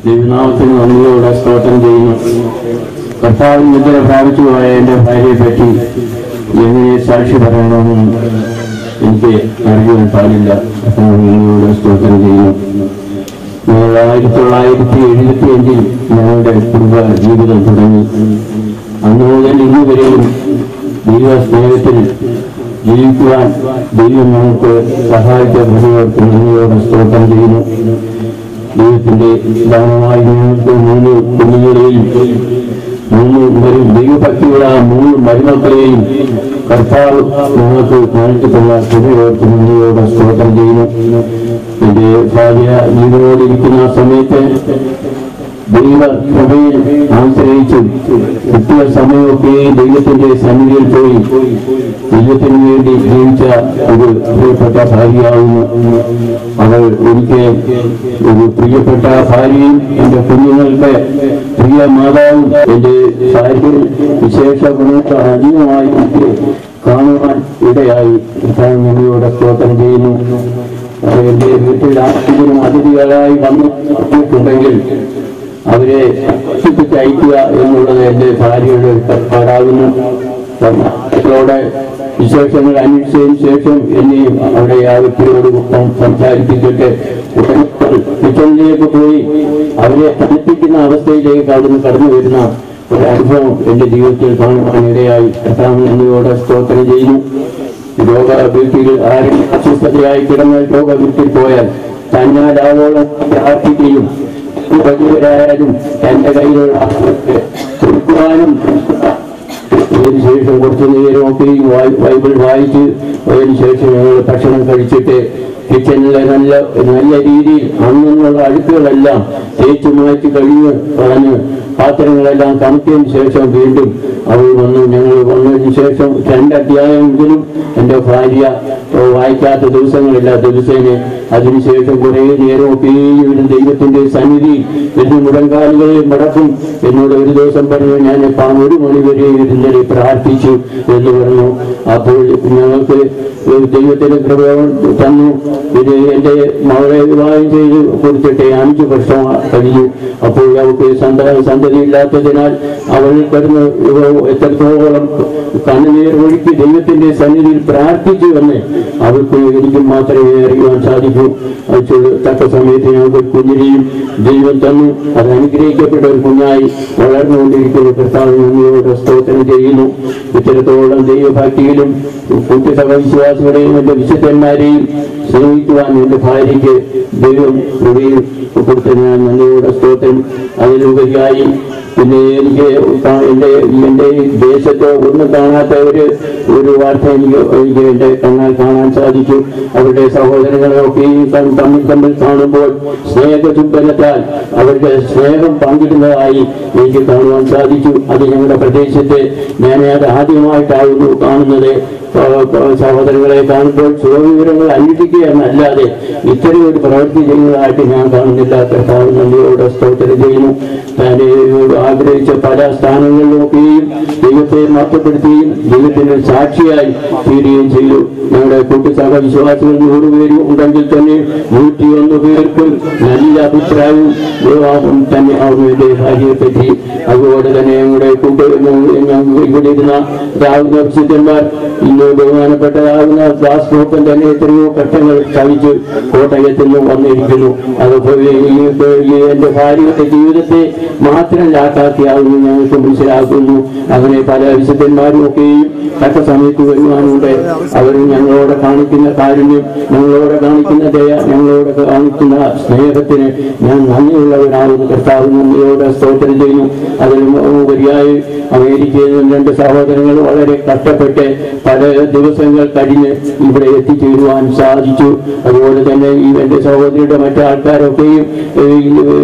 ദൈവനാമത്തിന് നന്ദിയോടെ സ്തോത്രം ചെയ്യുന്നു. കർത്താവിൽ നിദ്ര പ്രാപിച്ചു പോയ എൻ്റെ ഭാര്യയെ പറ്റി എങ്ങനെ സാക്ഷി പറയണമെന്ന് എനിക്ക് അറിയാൻ പാടില്ല. നന്ദിയോടെ സ്തോത്രം ചെയ്യുന്നു. 1975 ഞങ്ങളുടെ കുടുംബ ജീവിതം തുടങ്ങി. അന്ന് മുതൽ ഇന്ന് വരെയും ദൈവ സ്നേഹത്തിൽ ജീവിക്കുവാൻ ദൈവം നമുക്ക് സഹായിച്ച പ്രതികൾക്ക് നന്ദിയോടെ സ്തോത്രം ചെയ്യുന്നു. ദൈവത്തിന്റെ ദാനമായി ഞങ്ങൾക്ക് 3 കുഞ്ഞുങ്ങളെയും 3 ദൈവഭക്തിയുള്ള 3 മരുമക്കളെയും കർത്താവ് ഞങ്ങൾക്ക് കാണിച്ചിട്ടുള്ള പ്രതികൾക്ക് നന്ദിയോടെ സ്തോത്രം ചെയ്യുന്നു. എന്റെ ഭാര്യ ജീവനോടിരിക്കുന്ന സമയത്ത് ദൈവ കൃപയിൽ ആശ്രയിച്ചു കിട്ടിയ സമയമൊക്കെ ദൈവത്തിന്റെ സന്നിധിയിൽ പോയി ദൈവത്തിന് വേണ്ടി ജീവിച്ച ഒരു പ്രിയപ്പെട്ട ഭാര്യയാവുന്നു. അവൾ എനിക്ക് ഒരു പ്രിയപ്പെട്ട ഭാര്യയും എന്റെ കുഞ്ഞുങ്ങളുടെ പ്രിയ മാതാവും എന്റെ ഭാര്യ വിശേഷ ഗുണത്തെ അധികമായി കാണുവാൻ ഇടയായി. ഞങ്ങളോട് സ്തോത്രം ചെയ്യുന്നു. എന്റെ വീട്ടിൽ ആരെങ്കിലും അതിഥികളായി വന്നിട്ടുണ്ടെങ്കിൽ അവരെ അയക്കുക എന്നുള്ളത് എന്റെ ഭാര്യയുടെ കടപ്പാടാകുന്നു. മക്കളോടെ വിശേഷങ്ങൾ അന്വേഷിച്ചതിന് ശേഷം എന്നെയും അവിടെ ആ വ്യക്തിയോട് സംസാരിപ്പിച്ചിട്ട് കിച്ചണിലേക്ക് പോയി അവരെ തണുപ്പിക്കുന്ന അവസ്ഥയിലേക്ക് അവിടുന്ന് കടന്നു വരുന്ന ഒരനുഭവം എന്റെ ജീവിതത്തിൽ കാണുവാനിടയായി. കർത്താവിനോട് സ്തോത്രം ചെയ്യുന്നു. രോഗവീട്ടിൽ ആരും അസ്വസ്ഥതയായി കിടന്നാൽ രോഗവീട്ടിൽ പോയാൽ തന്നാലാവോളം പ്രാർത്ഥിക്കുകയും വലിയവരായാലും തന്റെ കയ്യിലുള്ള കൊടുക്കുവാനും അതിനുശേഷം കുറച്ചു നേരമൊക്കെ ബൈബിൾ വായിച്ച് അതിനുശേഷം ഞങ്ങൾ ഭക്ഷണം കഴിച്ചിട്ട് കിച്ചണിലെ നല്ല രീതിയിൽ അന്നുള്ള അഴുക്കുകളെല്ലാം തേച്ചു മാറ്റി കഴിഞ്ഞ് പറഞ്ഞ് പാത്രങ്ങളെല്ലാം തണുത്തതിന് ശേഷം വീണ്ടും അവൾ വന്നു. ഞങ്ങൾ വന്നതിന് ശേഷം 2 അധ്യായമെങ്കിലും എൻ്റെ ഭാര്യ വായിക്കാത്ത ദിവസങ്ങളില്ല. ദിവസേന അതിനുശേഷം കുറേ നേരമൊക്കെ ഒരു ദൈവത്തിന്റെ സന്നിധി എന്റെ മുടങ്കാലുകളെ മടക്കും. എന്നോട് ഒരു ദിവസം പറഞ്ഞു, ഞാൻ 1 മണി വരെ ഇരുന്നേരി പ്രാർത്ഥിച്ചു എന്ന് പറഞ്ഞു. അപ്പോൾ ഞങ്ങൾക്ക് ദൈവത്തിന്റെ കൃപ തന്നു. ഇത് എന്റെ മകളെ വിവാഹം ചെയ്ത് കൊടുത്തിട്ട് 5 വർഷം കഴിഞ്ഞു. അപ്പോൾ അവൾക്ക് സന്തതി ഇല്ലാത്തതിനാൽ അവൾ കിടന്ന് എത്രത്തോളം കണ്ണുനീർ ഒഴുക്കി ദൈവത്തിന്റെ സന്നിധിയിൽ പ്രാർത്ഥിച്ചു എന്ന് അവൾക്ക് എനിക്കും മാത്രമേ അറിയുവാൻ സാധിക്കൂ. തക്ക സമയത്ത് ഞങ്ങൾക്ക് കുഞ്ഞിനെയും ദൈവം തന്നു. അത് അനുഗ്രഹിക്കപ്പെട്ട ഒരു കുഞ്ഞായി വളർന്നുകൊണ്ടിരിക്കുന്ന കർത്താവിനോട് സ്തോത്രം ചെയ്യുന്നു. ഇത്തരത്തോളം ദൈവഭക്തിയിലും കുട്ടിസഭ വിശ്വാസികളെയും എന്റെ വിശുദ്ധന്മാരെയും സ്നേഹിക്കുവാൻ എന്റെ ഭാര്യയ്ക്ക് ദൈവം കൃപയിൽ കൊടുത്ത ഞാൻ നന്ദിയോടെ സ്തോത്രം. അതിലുപരിയായി പിന്നെ എനിക്ക് എന്റെ ദേശത്ത് ഒന്നും കാണാത്ത ഒരു വാർത്ത എനിക്ക് എന്റെ കണ്ണാൽ കാണാൻ സാധിച്ചു. അവരുടെ സഹോദരങ്ങളൊക്കെയും തമ്മിൽ കാണുമ്പോൾ സ്നേഹചുംബനത്താൽ അവരുടെ സ്നേഹം പങ്കിടുന്നതായി എനിക്ക് കാണുവാൻ സാധിച്ചു. അത് ഞങ്ങളുടെ പ്രദേശത്ത് ഞാൻ അത് ആദ്യമായിട്ടായിരുന്നു കാണുന്നത്. സഹോദരങ്ങളെ കാണുമ്പോൾ സുഖവിവരങ്ങൾ അന്വേഷിക്കുക എന്നല്ലാതെ ഇത്തരം ഒരു പ്രവൃത്തി ചെയ്യുന്നതായിട്ട് ഞാൻ കാണുന്നില്ല. കർത്താവ് നന്ദിയോടെ സ്തോത്രം ചെയ്യുന്നു. തന്നോട് ആഗ്രഹിച്ച പല സ്ഥാനങ്ങളിലൊക്കെയും ദൈവത്തെ മഹത്വപ്പെടുത്തുകയും ദൈവത്തിന്റെ സാക്ഷിയായി തീരുകയും ചെയ്തു. ഞങ്ങളുടെ കൂട്ടുസഭ വിശ്വാസികൾ 100 പേര് ഉണ്ടെങ്കിൽ തന്നെ 101 പേർക്ക് നല്ല അഭിപ്രായവും തന്നെ അവരുടെ ഭാര്യയെ പറ്റി. അതുപോലെ തന്നെ ഞങ്ങളുടെ ഇവിടെ ഇരുന്ന രാവുന്ന വിശുദ്ധന്മാർ ഇന്ന് ബഹുമാനപ്പെട്ടതാകുന്ന ദാസ് മൂപ്പൻ തന്നെ എത്രയോ ഘട്ടങ്ങൾ സഹിച്ച് കോട്ടയത്തിൽ നിന്ന് വന്നിരിക്കുന്നു. അതുപോലെ എന്റെ ഭാര്യയുടെ ജീവിതത്തെ മാത്രം ലാക്കാക്കിയാകുന്നു ഞങ്ങൾക്ക് മനസ്സിലാക്കുന്നു. അങ്ങനെ പല വിശുദ്ധന്മാരും ഒക്കെയും തക്ക സമയത്ത് വരുവാനുണ്ട്. അവർ ഞങ്ങളോട് കാണിക്കുന്ന കാരുണ്യം, ഞങ്ങളോട് കാണിക്കുന്ന ദയ, ഞങ്ങളോട് കാണിക്കുന്ന സ്നേഹത്തിന് ഞാൻ നന്ദിയുള്ളവരാകുന്നു. കർത്താവ് നന്ദിയോടെ സ്തോത്രം ചെയ്യുന്നു. അതിനുപരിയായി അമേരിക്കയിൽ നിന്ന് 2 സഹോദരങ്ങൾ വളരെ കഷ്ടപ്പെട്ട് പല ദിവസങ്ങൾ കഴിഞ്ഞ് ഇവിടെ എത്തിച്ചേരുവാൻ സാധിച്ചു. അതുപോലെ തന്നെ ഈ എന്റെ സഹോദരിയുടെ മറ്റാൾക്കാരൊക്കെയും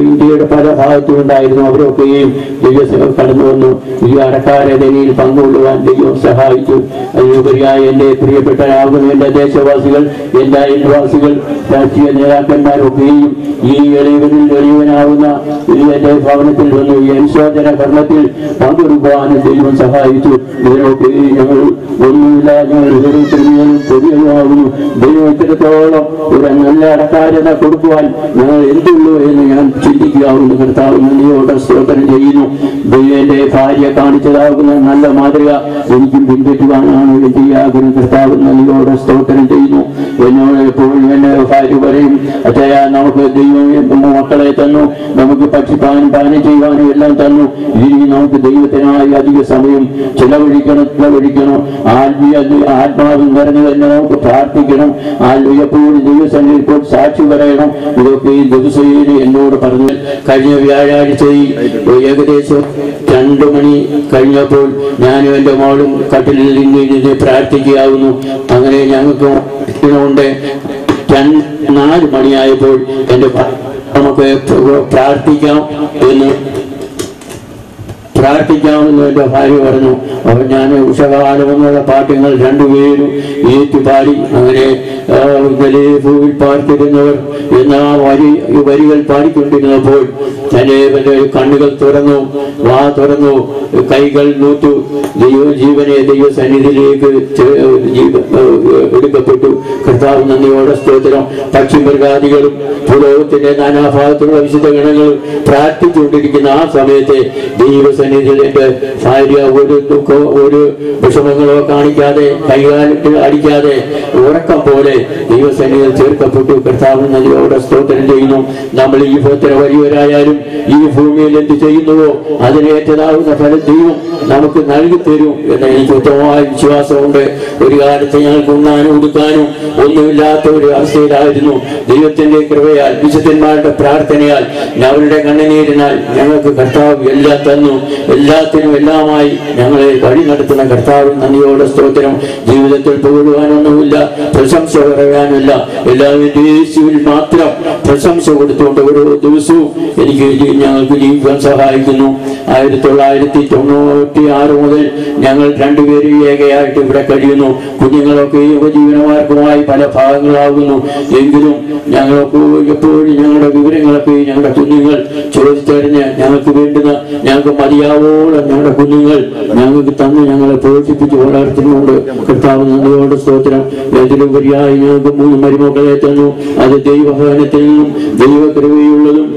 ഇന്ത്യയുടെ പല ഭാഗത്തും ഉണ്ടായിരുന്നു. അവരൊക്കെയും ദൈവസേവ കടന്നു വന്നു. ഈ അടക്കാരതനിയിൽ പങ്കുകൊള്ളുവാൻ ദൈവം സഹായിച്ചു. അതിനുപരിയായി എന്റെ പ്രിയപ്പെട്ടവരാകുന്ന എന്റെ ദേശവാസികൾ, എന്റെ അയൽവാസികൾ, രാഷ്ട്രീയ നേതാക്കന്മാരൊക്കെയും ഈ എളിയവനാവുന്ന എന്റെ ഭവനത്തിൽ വന്നു ഈ അനുശോചന കർമ്മത്തിൽ പങ്കെടുക്കുവാനും ദൈവം സഹായിച്ചു. ഇതിനൊക്കെ ഞങ്ങൾ ഒന്നുമില്ല ഞങ്ങൾ ഓരോരുത്തരും പൊടിയാകുന്നു. ദൈവം ഇത്രത്തോളം ഒരു നല്ല അടക്കാരത കൊടുക്കുവാൻ ഞങ്ങൾ എന്തുള്ളൂ എന്ന് ഞാൻ ചിന്തിക്കാവുന്നു. കർത്താവ് നന്ദിയോടെ സ്തോത്രം ചെയ്യുന്നു. ദൈവന്റെ ഭാര്യ കാണിച്ചതാകുന്ന നല്ല മാതൃക എനിക്കും പിൻപറ്റുവാനാണ് വേണ്ടിയാകുന്നു. കർത്താവ് നന്ദിയോടെ സ്തോത്രം ചെയ്യുന്നു. എന്നോട് എപ്പോഴും എന്റെ ഭാര്യ പറയും, അച്ഛാ നമുക്ക് ദൈവം മക്കളെ തന്നു, നമുക്ക് ഭക്ഷിപ്പാനും പാനം ചെയ്യുവാനും എല്ലാം തന്നു. ഇനി നമുക്ക് ദൈവത്തിനായി അധിക സമയം ചിലവഴിക്കണം. ആത്മാവിൽ നിറഞ്ഞു തന്നെ നമുക്ക് പ്രാർത്ഥിക്കണം. എപ്പോഴും ദൈവസന്നിധിയിൽ ഇപ്പോൾ സാക്ഷി പറയണം. ഇതൊക്കെ ഈ ദിവസം എന്നോട് പറഞ്ഞു. കഴിഞ്ഞ വ്യാഴാഴ്ചയിൽ ഏകദേശം 2 മണി കഴിഞ്ഞപ്പോൾ ഞാനും എൻ്റെ മോളും കട്ടിലിൽ നിന്ന് പ്രാർത്ഥിക്കുകയാവുന്നു. അങ്ങനെ ഞങ്ങൾക്ക് കൊണ്ട് 4 മണിയായപ്പോൾ എൻ്റെ നമുക്ക് പ്രാർത്ഥിക്കാമെന്ന് എൻ്റെ ഭാര്യ പറഞ്ഞു. അപ്പോൾ ഞാൻ ഉഷകാലം എന്നുള്ള പാട്ടുകൾ 2 പേരും ഏറ്റുപാടി. അങ്ങനെ ഭൂവിൽ പാർത്തിരുന്നവർ എന്ന വരികൾ പാടിക്കൊണ്ടിരുന്നപ്പോൾ തന്റെ കണ്ണുകൾ തുറന്നു, വാ തുറന്നു, കൈകൾ നൂത്തു. ജീവനെ ദൈവസന്നിധിയിലേക്ക് എടുക്കപ്പെട്ടു. കർത്താവ് നന്ദിയോടെ സ്തോത്രം. പക്ഷിമൃഗാദികളും ഭൂലോകത്തിന്റെ നാനാഭാഗത്തുള്ള വിശുദ്ധ ഗണങ്ങളും പ്രാർത്ഥിച്ചുകൊണ്ടിരിക്കുന്ന ആ സമയത്തെ ദൈവസന്നിധിയിൽ എൻ്റെ ഭാര്യ ഒരു ദുഃഖമോ ഒരു വിഷമങ്ങളോ കാണിക്കാതെ, കൈകാലിട്ട് അടിക്കാതെ ഉറക്കം പോലെ ദൈവസന്നിധിയിൽ ചേർക്കപ്പെട്ടു. കർത്താവ് നന്ദിയോടെ സ്തോത്രം ചെയ്യുന്നു. നമ്മൾ ഈ എത്ര വലിയവരായാലും ഈ ഭൂമിയിൽ എന്ത് ചെയ്യുന്നുവോ അതിനേറ്റതാകുന്ന ഫലം ദൈവം നമുക്ക് നൽകി തരും എന്ന് എനിക്ക് ഉത്തമമായ വിശ്വാസമുണ്ട്. ഒരു കാലത്ത് ഞങ്ങൾക്ക് ഉണ്ണാനും ഉടുക്കാനും ഒന്നുമില്ലാത്ത ഒരു അവസ്ഥയിലായിരുന്നു. ദൈവത്തിന്റെ കൃപയാൽ, വിശുദ്ധന്മാരുടെ പ്രാർത്ഥനയാൽ, അവരുടെ കണ്ണുനീരിനാൽ ഞങ്ങൾക്ക് കർത്താവ് എല്ലാം തന്നു. എല്ലാത്തിനും എല്ലാമായി ഞങ്ങളെ വഴി നടത്തുന്ന കർത്താവ് നന്ദിയോടെ സ്തോത്രം. ജീവിതത്തിൽ പുകഴുവാനൊന്നുമില്ല, പ്രശംസ പറയാനില്ല. എല്ലാവരും യേശുവിൽ മാത്രം പ്രശംസ കൊടുത്തുകൊണ്ട് ഓരോ ദിവസവും എനിക്ക് ഞങ്ങൾക്ക് ജീവിക്കാൻ സഹായിക്കുന്നു. 1996 മുതൽ ഞങ്ങൾ 2 പേരും ഏകയായിട്ട് ഇവിടെ കഴിയുന്നു. കുഞ്ഞുങ്ങളൊക്കെ ഉപജീവനമാർഗമായി പല ഭാഗങ്ങളാകുന്നു. എങ്കിലും ഞങ്ങൾക്ക് എപ്പോഴും ഞങ്ങളുടെ വിവരങ്ങളൊക്കെ ഞങ്ങളുടെ കുഞ്ഞുങ്ങൾ ചോദിച്ചറിഞ്ഞ് ഞങ്ങൾക്ക് വേണ്ടുന്ന, ഞങ്ങൾക്ക് മതിയാവോളം ഞങ്ങളുടെ കുഞ്ഞുങ്ങൾ ഞങ്ങൾക്ക് തന്ന് ഞങ്ങളെ പ്രോത്സാഹിപ്പിച്ച് വളർത്തുന്നുണ്ട്. കർത്താവ് നന്ദിയോടെ സ്തോത്രം. ഇതിലുപരിയായി ഞങ്ങൾക്ക് 3 മരുമക്കളെ തന്നു. അത് ദൈവഭവനത്തിൽ നിന്നും ദൈവകൃപയുള്ളതും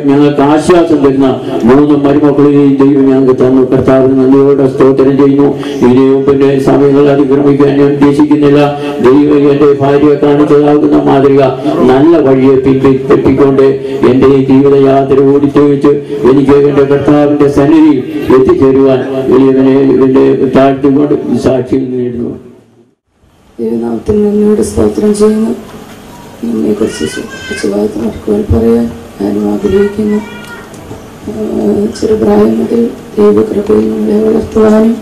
ഞങ്ങൾക്ക് ആശ്വാസം തരുന്ന 3 മരുമക്കളെയും ദൈവം ഞങ്ങൾക്ക് തന്നു. കർത്താവ് നന്ദിയോടെ സ്തോത്രം ചെയ്യുന്നു. ഇനിയും പിന്നെ സമയങ്ങൾ അതിക്രമിക്കാൻ ഞാൻ ഉദ്ദേശിക്കുന്നില്ല. ദൈവം എൻ്റെ ഭാര്യ കാണിച്ചതാകുന്ന മാതൃക നല്ല വഴിയെ തെറ്റിക്കൊണ്ട് എൻ്റെ ഈ ജീവിതയാത്ര ഓടിച്ചോദിച്ച് എനിക്ക് എൻ്റെ കർത്താവിൻ്റെ സന്നിധി എത്തിച്ചേരുവാൻ എളിയവനെ താഴ്ത്തിക്കൊണ്ട് സാക്ഷിയിൽ നേടുന്നു. ദൈവനാമത്തിൽ നന്ദിയോടെ സ്തോത്രം ചെയ്യുന്നു. എന്നെക്കുറിച്ച് വാക്കുകൾ പറയാൻ ഞാനും ആഗ്രഹിക്കുന്നു. ചെറുപ്രായം മുതൽ ദൈവകൃപയിൽ നമ്മളെ വളർത്തുവാനും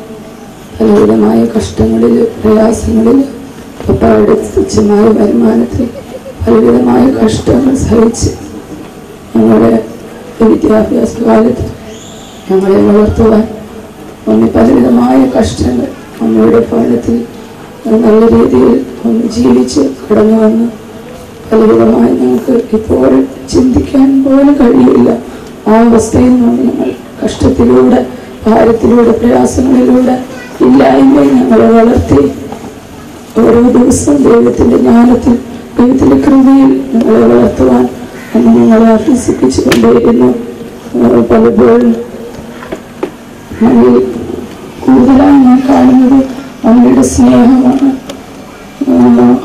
പലവിധമായ കഷ്ടങ്ങളിൽ, പ്രയാസങ്ങളിൽ, പപ്പായുടെ തുച്ഛമായ വരുമാനത്തിൽ പലവിധമായ കഷ്ടങ്ങൾ സഹിച്ച് ഞങ്ങളുടെ വിദ്യാഭ്യാസ കാലത്ത് ഞങ്ങളെ വളർത്തുവാൻ ഒന്ന് പലവിധമായ കഷ്ടങ്ങൾ അമ്മയുടെ ഭവനത്തിൽ നല്ല രീതിയിൽ ഒന്ന് ജീവിച്ച് കടന്നു വന്ന് പലവിധമായി ഞങ്ങൾക്ക് ഇപ്പോൾ ചിന്തിക്കാൻ പോലും കഴിയില്ല. ആ അവസ്ഥയിൽ നിന്ന് ഞങ്ങൾ കഷ്ടത്തിലൂടെ, ഭാരത്തിലൂടെ, പ്രയാസങ്ങളിലൂടെ, ഇല്ലായ്മയിൽ ഞങ്ങളെ വളർത്തി ഓരോ ദിവസവും ദൈവത്തിൻ്റെ ജ്ഞാനത്തിൽ, ദൈവത്തിൻ്റെ കൃപയിൽ ഞങ്ങളെ വളർത്തുവാൻ അന്ന് ഞങ്ങളെ അഭ്യസിപ്പിച്ചു കൊണ്ടേയിരുന്നു. പലപ്പോഴും മമ്മി കൂടുതലായി ഞാൻ കാണുന്നത് അമ്മയുടെ സ്നേഹമാണ്.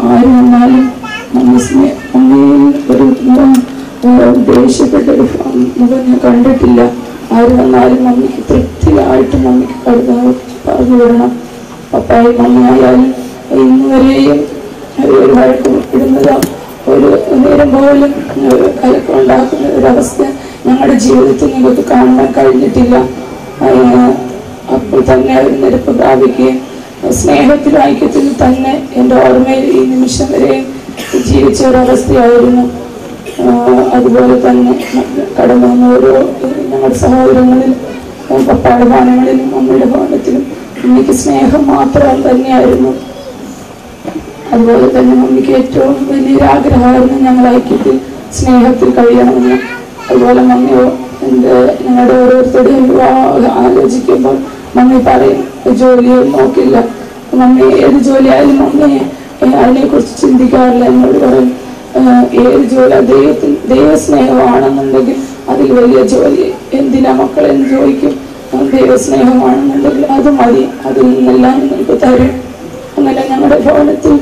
ആര് വന്നാലും അമ്മയിൽ ഒരു ദേഷ്യപ്പെട്ടൊരു മുഖം ഞാൻ കണ്ടിട്ടില്ല. ആര് വന്നാലും മമ്മിക്ക് തൃപ്തിയായിട്ട് മമ്മിക്ക് പറഞ്ഞു വിടണം. പപ്പായും മമ്മിയായാലും ഇന്നുവരെയും ഒരു വഴക്കം ഇടുന്നതോ ഒരു നേരം പോലും കലക്കമുണ്ടാക്കുന്ന ഒരവസ്ഥ ഞങ്ങളുടെ ജീവിതത്തിൽ നിങ്ങൾക്ക് കാണാൻ കഴിഞ്ഞിട്ടില്ല. അപ്പോൾ തന്നെ ഒരു നിരപ്പ് പ്രാപിക്കുകയും സ്നേഹത്തിലും ഐക്യത്തിലും തന്നെ എൻ്റെ ഓർമ്മയിൽ ഈ നിമിഷം വരെയും ജീവിച്ച ഒരവസ്ഥയായിരുന്നു. അതുപോലെ തന്നെ കടന്നു വന്ന ഓരോ ഞങ്ങളുടെ സഹോദരങ്ങളിലും പപ്പായുടെ ഭവനങ്ങളിലും അമ്മയുടെ ഭവനത്തിലും മമ്മിക്ക് സ്നേഹം മാത്രം തന്നെയായിരുന്നു. അതുപോലെ തന്നെ മമ്മിക്ക് ഏറ്റവും വലിയൊരാഗ്രഹമായിരുന്നു ഞങ്ങൾ ഐക്യത്തിൽ, സ്നേഹത്തിൽ കഴിയണമെന്ന്. അതുപോലെ മമ്മിയോ ഞങ്ങളുടെ ഓരോരുത്തരുടെയും വിവാഹം ആലോചിക്കുമ്പോൾ മമ്മി പറയും, ജോലിയൊന്നും നോക്കില്ല, മമ്മി ഏത് ജോലിയായാലും മമ്മിയെ അതിനെക്കുറിച്ച് ചിന്തിക്കാറില്ല. എന്നോട് പറയും ഏത് ജോലി ദൈവസ്നേഹമാണെന്നുണ്ടെങ്കിൽ അതിൽ വലിയ ജോലി എന്തിനാ മക്കളെന്ന് ചോദിക്കും. ദൈവസ്നേഹമാണെന്നുണ്ടെങ്കിൽ അത് മതി, അതിൽ നിന്നെല്ലാം നിങ്ങൾക്ക് തരും. അങ്ങനെ ഞങ്ങളുടെ ഭവനത്തിൽ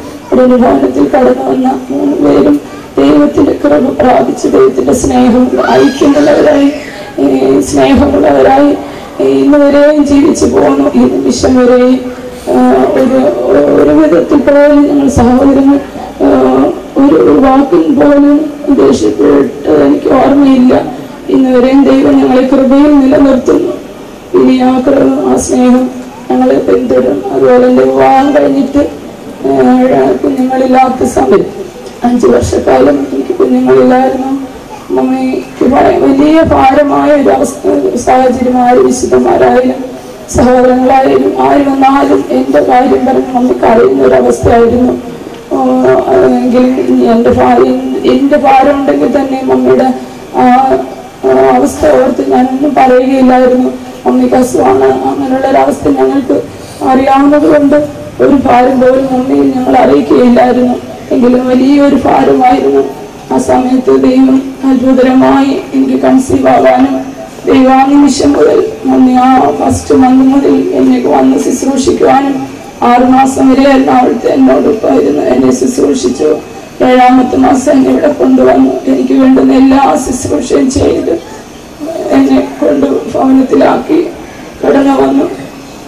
കടന്നു വന്ന 3 പേരും ദൈവത്തിന്റെ കൃപ പ്രാപിച്ച് ദൈവത്തിന്റെ സ്നേഹമുള്ളവരായി ഇന്ന് വരെയും ജീവിച്ചു പോകുന്നു. ഈ നിമിഷം വരെയും ഒരു വിധത്തിൽ പോലും ഞങ്ങൾ സഹോദരങ്ങൾ ഒരു വാക്കിൽ പോലും ദേഷ്യപ്പെട്ട് എനിക്ക് ഓർമ്മയില്ല. ഇന്ന് വരെയും ദൈവം ഞങ്ങളെ കൃപയിൽ നിലനിർത്തുന്നു. ഇനി ആ സ്നേഹം ഞങ്ങളെ പിന്തുടരും. അതുപോലെ എൻ്റെ വിവാഹം കഴിഞ്ഞിട്ട് കുഞ്ഞുങ്ങളില്ലാത്ത സമയം 5 വർഷക്കാലം എനിക്ക് കുഞ്ഞുങ്ങളില്ലായിരുന്നു. മമ്മിക്ക് വലിയ ഭാരമായ ഒരു സാഹചര്യം. ആര് വിശുദ്ധന്മാരായാലും സഹോദരങ്ങളായാലും ആര് വന്നാലും എൻ്റെ കാര്യം പറഞ്ഞ് മമ്മി കരയുന്ന ഒരവസ്ഥയായിരുന്നു. എങ്കിലും എൻ്റെ ഭാരം ഉണ്ടെങ്കിൽ തന്നെ മമ്മിയുടെ അവസ്ഥ ഓർത്ത് ഞാനൊന്നും പറയുകയില്ലായിരുന്നു. മമ്മിക്ക് അസുഖമാണ്, അങ്ങനെയുള്ളൊരവസ്ഥ ഞങ്ങൾക്ക് അറിയാവുന്നത് കൊണ്ട് ഒരു ഭാരം പോലും മമ്മിയിൽ ഞങ്ങൾ അറിയിക്കുകയില്ലായിരുന്നു. എങ്കിലും വലിയൊരു ഭാരമായിരുന്നു. ആ സമയത്ത് ദൈവം അത്ഭുതകരമായി എനിക്ക് കൺസീവ് ആവാനും ദൈവാനിമിഷം മുതൽ മമ്മി ആ ഫസ്റ്റ് മന്ത് മുതൽ എന്നെ വന്ന് ശുശ്രൂഷിക്കുവാനും 6 മാസം വരെ എന്നോടൊപ്പം ഇരുന്ന് എന്നെ ശുശ്രൂഷിച്ചു. 7ാമത്തെ മാസം എന്നെ ഇവിടെ കൊണ്ടുവന്നു. എനിക്ക് വേണ്ടുന്ന എല്ലാ ശുശ്രൂഷയും ചെയ്ത് എന്നെ കൊണ്ട് ഭവനത്തിലാക്കി കടന്നു വന്നു.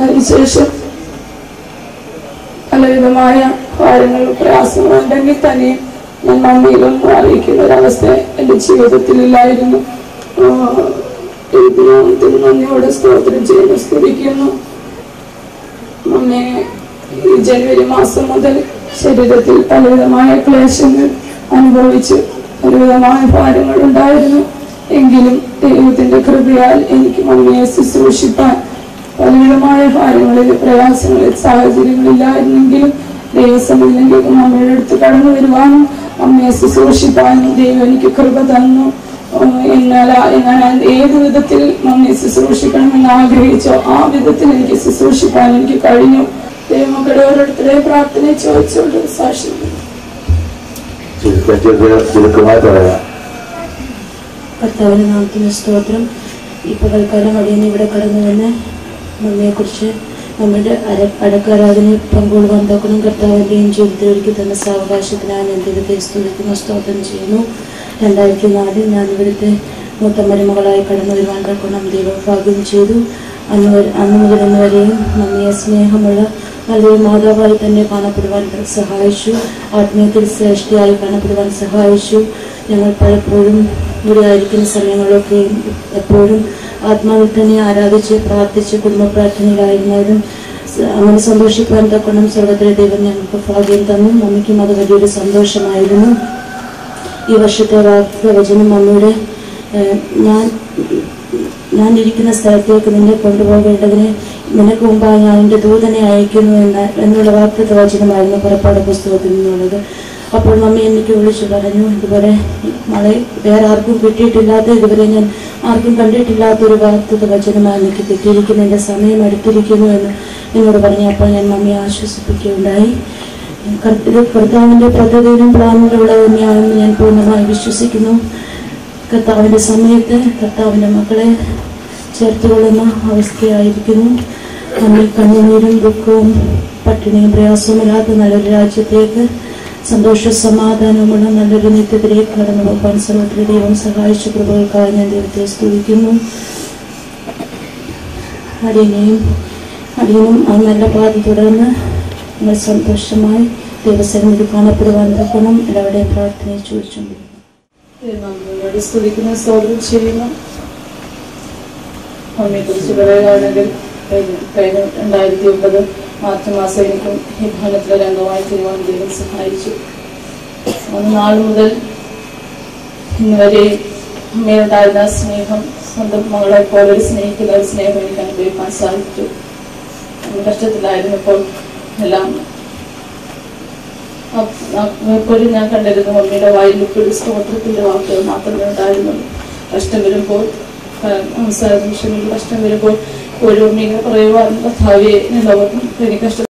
അതിനുശേഷം പലവിധമായ കാര്യങ്ങൾ പ്രയാസങ്ങളുണ്ടെങ്കിൽ തന്നെ ഞാൻ മമ്മിയിലൊന്നും അറിയിക്കുന്ന ഒരവസ്ഥ എൻ്റെ ജീവിതത്തിലില്ലായിരുന്നു. നന്ദിയോടെ സ്തോത്രം ചെയ്യുന്നു, സ്തുതിക്കുന്നു. മമ്മി ജനുവരി മാസം മുതൽ ശരീരത്തിൽ പലവിധമായ ക്ലേശങ്ങൾ അനുഭവിച്ച് പലവിധമായ ഭാരങ്ങൾ ഉണ്ടായിരുന്നു. എങ്കിലും ദൈവത്തിന്റെ കൃപയാൽ എനിക്ക് മമ്മിയെ ശുശ്രൂഷിപ്പാൻ പലവിധമായ ഭാരങ്ങളിൽ പ്രയാസങ്ങളിൽ സാഹചര്യങ്ങളില്ലായിരുന്നെങ്കിലും ദൈവസന്നിധിയിലേക്ക് മമ്മിയുടെ അടുത്ത് കടന്നു വരുവാനും അമ്മയെ ശുശ്രൂഷിപ്പാനും ദൈവം എനിക്ക് കൃപ തന്നു. ഞാൻ ഏത് വിധത്തിൽ മമ്മിയെ ശുശ്രൂഷിക്കണമെന്ന് ആഗ്രഹിച്ചോ ആ വിധത്തിൽ എനിക്ക് ശുശ്രൂഷിക്കാൻ എനിക്ക് കഴിഞ്ഞു. ദൈവമക്കളുടെ ഓരോരുത്തരെ പ്രാർത്ഥന ചോദിച്ചുകൊണ്ട് സാക്ഷ്യം കർത്താവിന്റെ നാമത്തിന് സ്തോത്രം. ഈ പകൽക്കാലം അടിയനെ ഇവിടെ കടന്നു വന്ന് മമ്മിയെക്കുറിച്ച് നമ്മുടെ അടക്കാരാധന പങ്കുകൊള്ളുവാൻ തക്കണം. കർത്താവിൻ്റെയും ജീവിതത്തിൽ ഒരുക്കി തന്ന സാവകാശത്തിനായി ഞാൻ ദൈവത്തെ സ്തുതിക്കുന്നു, സ്തോത്രം ചെയ്യുന്നു. 2004 ഞാൻ ഇവിടുത്തെ മൂത്ത മരുമകളായി കടന്നു വരുവാൻ തക്കണം ദൈവം ഭാഗ്യം ചെയ്തു. അന്ന് മുതൽ ഇന്ന് വരെയും മമ്മിയെ സ്നേഹമുള്ള നല്ലൊരു മാതാവായി തന്നെ കാണപ്പെടുവാൻ സഹായിച്ചു. ആത്മീയത്തിൽ ശ്രേഷ്ഠയായി കാണപ്പെടുവാൻ സഹായിച്ചു. ഞങ്ങൾ പലപ്പോഴും ഇവിടെ ആയിരിക്കുന്ന സമയങ്ങളിലൊക്കെയും എപ്പോഴും ആത്മാവിൽ തന്നെ ആരാധിച്ച് പ്രാർത്ഥിച്ച് കുടുംബ പ്രാർത്ഥനയിലായിരുന്നാലും അങ്ങനെ സന്തോഷിക്കുവാൻ തക്കണം സ്വർഗ്ഗത്തിലെ ദൈവം ഞങ്ങൾക്ക് ഭാഗ്യം തന്നു. മമ്മിക്കും അത് വലിയൊരു സന്തോഷമായിരുന്നു. ഈ വർഷത്തെ വാക്യവചനം മമ്മിയുടെ ഞാൻ ഇരിക്കുന്ന സ്ഥലത്തേക്ക് നിന്നെ കൊണ്ടുപോകേണ്ടതിന് നിനക്ക് മുമ്പായി ഞാൻ എൻ്റെ ദൂതനെ അയക്കുന്നു എന്നുള്ള വാക്യവചനമായിരുന്നു പുറപ്പാട് പുസ്തകത്തിൽ നിന്നുള്ളത്. അപ്പോൾ മമ്മി എനിക്ക് വിളിച്ചു പറഞ്ഞു, ഇതുപോലെ മഴ വേറെ ആർക്കും കിട്ടിയിട്ടില്ലാത്ത, ഇതുവരെ ഞാൻ ആർക്കും കണ്ടിട്ടില്ലാത്തൊരു വാക്യവചനമായി എനിക്ക് കിട്ടിയിരിക്കുന്നു, എൻ്റെ സമയം എടുത്തിരിക്കുന്നു എന്ന് എന്നോട് പറഞ്ഞു. അപ്പോൾ ഞാൻ മമ്മിയെ ആശ്വസിപ്പിക്കുകയുണ്ടായി. കർത്താവിൻ്റെ പദ്ധതിയിലും പ്ലാനിലുള്ള തന്നെയാണെന്ന് ഞാൻ പൂർണ്ണമായി വിശ്വസിക്കുന്നു. കർത്താവിൻ്റെ സമയത്ത് കർത്താവിൻ്റെ മക്കളെ ചേർത്തുകൊള്ളുന്ന അവസ്ഥയായിരിക്കുന്നു. നമ്മിൽ കണ്ണുനീരും ദുഃഖവും പട്ടിണിയും പ്രയാസവുമില്ലാത്ത നല്ലൊരു രാജ്യത്തേക്ക് സന്തോഷ സമാധാനമുള്ള നല്ലൊരു നിത്യത്തിലേക്ക് കടന്നു പോകാൻ സർവ്വത്തിലെ ദൈവം സഹായിച്ച കൃപകൾക്കായി ഞാൻ ദൈവത്തെ സ്തുതിക്കുന്നു. അടിയനും ആ നല്ല പാത തുടർന്ന് നിങ്ങൾ സന്തോഷമായി ദൈവസന്നിധി കാണപ്പെടുവാൻ തക്കണം. എല്ലാവരുടെയും പ്രാർത്ഥനയെ ചോദിച്ചുകൊണ്ടിരിക്കുന്നു. സ്തുതിക്കുന്ന സ്തോത്രം ചെയ്യുന്നു. മമ്മിയെക്കുറിച്ച് പറയുകയാണെങ്കിൽ കഴിഞ്ഞ 2009 മാർച്ച് മാസം എനിക്കും ഈ ഭവനത്തിലെ അംഗമായി തീരുവാൻ ദൈവം സഹായിച്ചു. അന്ന് നാൾ മുതൽ ഇന്ന് വരെ അമ്മയുണ്ടായിരുന്ന സ്നേഹം സ്വന്തം മകളെ പോലെ സ്നേഹിക്കുന്ന ഒരു സ്നേഹം എനിക്ക് അനുഭവിക്കാൻ സാധിച്ചു. കഷ്ടത്തിലായിരുന്നപ്പോൾ എല്ലാം എപ്പോഴും ഞാൻ കണ്ടിരുന്നു മമ്മിയുടെ വായിൽ ഇപ്പോഴും സ്തോത്രത്തിന്റെ വാക്കുകൾ മാത്രമേ ഉണ്ടായിരുന്നുള്ളൂ. കഷ്ടം വരുമ്പോൾ നിമിഷങ്ങളിൽ കഷ്ടം വരുമ്പോൾ ഒരു മീനെ പറയുവാൻ കർത്താവേ ലോകത്തും എനിക്ക് കഷ്ടം